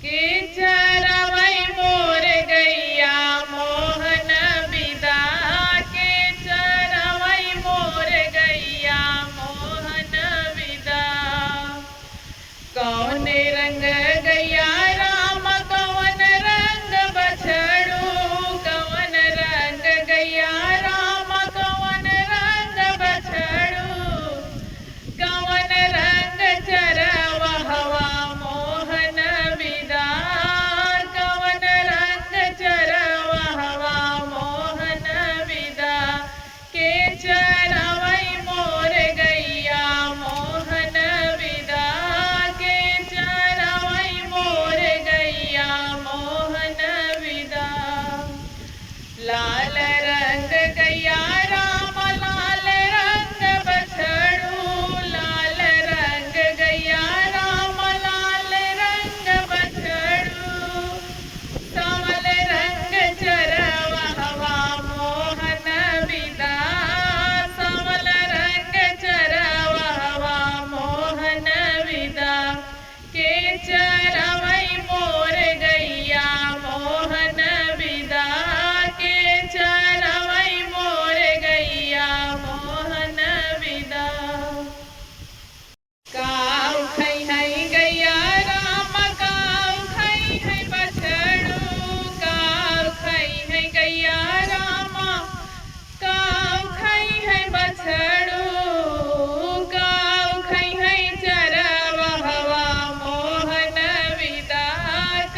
के चरवै मोर गैया मोहन विदा के चरवै मोर गैया मोहन विदा। कौन रंग गैया राम कौन रंग बछड़ू कौन रंग गैया राम कौन रंग बछड़ू कौन रंग चरवहवा मोहन विदा कौन रंग चरवहवा मोहन विदा के चरवै मोर गैया मोहन विदा के चरवै मोर गैया मोहन विदा। लाल रंग गैया राम लाल रंग बछड़ू लाल रंग गैया राम लाल रंग बछड़ू सावल रंग चरवहवा मोहन विदा सावल रंग चरवहवा मोहन विदा के चरवै मोर गैया मोहन विदा के चरवै मोर गैया मोहन विदा। काऊ खै है गैया राम काऊ खै है बछड़ू काऊ खै है गैया राम काऊ खै है बछड़ू काऊ खै है चरवहवा मोहन विदा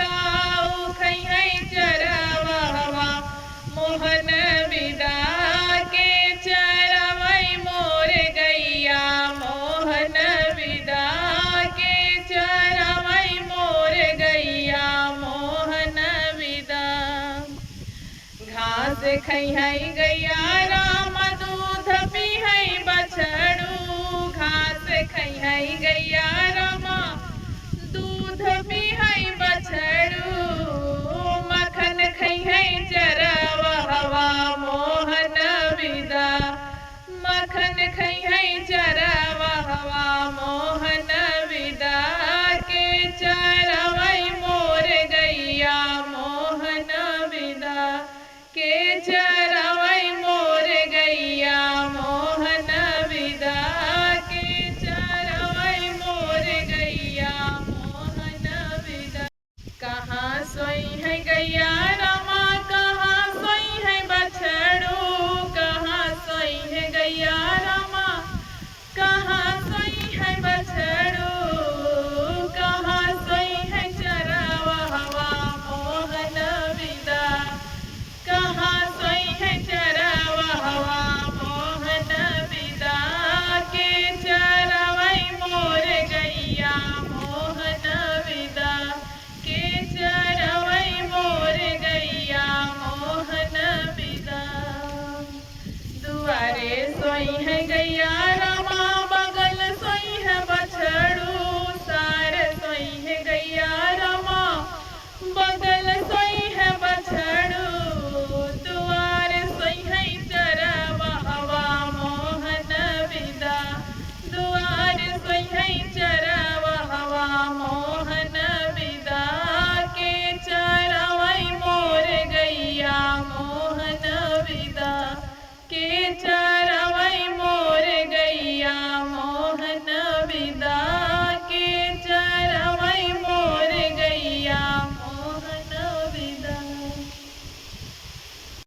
काऊ खै है चरवहवा मोहन विदा के चरवै मोर गैया मोहन विदा के चरवै मोर गैया मोहन विदा। घास खै है गैया राम दूध पी है बछड़ू घास खै है गैया राम दूध पी है बछड़ू मखन खै है चरवहवा मोहन विदा मखन खै है चरवहवा मोहन